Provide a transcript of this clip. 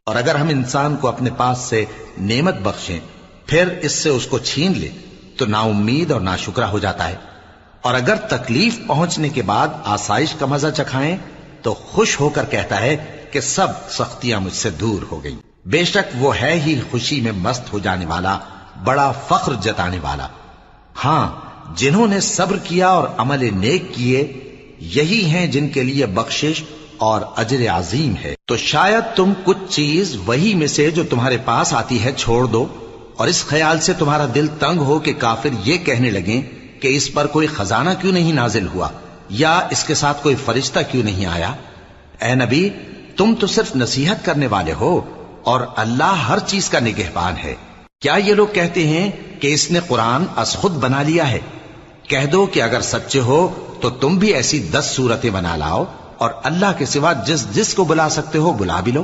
اور اگر ہم انسان کو اپنے پاس سے نعمت بخشیں پھر اس سے اس کو چھین لے تو نا امید اور ناشکرا ہو جاتا ہے، اور اگر تکلیف پہنچنے کے بعد آسائش کا مزہ چکھائیں تو خوش ہو کر کہتا ہے کہ سب سختیاں مجھ سے دور ہو گئیں۔ بے شک وہ ہے ہی خوشی میں مست ہو جانے والا، بڑا فخر جتانے والا۔ ہاں، جنہوں نے صبر کیا اور عمل نیک کیے یہی ہیں جن کے لیے بخشش اور اجر عظیم ہے۔ تو شاید تم کچھ چیز وہی میں سے جو تمہارے پاس آتی ہے چھوڑ دو، اور اس خیال سے تمہارا دل تنگ ہو کہ کافر یہ کہنے لگیں کہ اس پر کوئی خزانہ کیوں نہیں نازل ہوا، یا اس کے ساتھ کوئی فرشتہ کیوں نہیں آیا۔ اے نبی، تم تو صرف نصیحت کرنے والے ہو اور اللہ ہر چیز کا نگہبان ہے۔ کیا یہ لوگ کہتے ہیں کہ اس نے قرآن از خود بنا لیا ہے؟ کہہ دو کہ اگر سچے ہو تو تم بھی ایسی 10 صورتیں بنا لاؤ اور اللہ کے سوا جس جس کو بلا سکتے ہو بلا بھی لو۔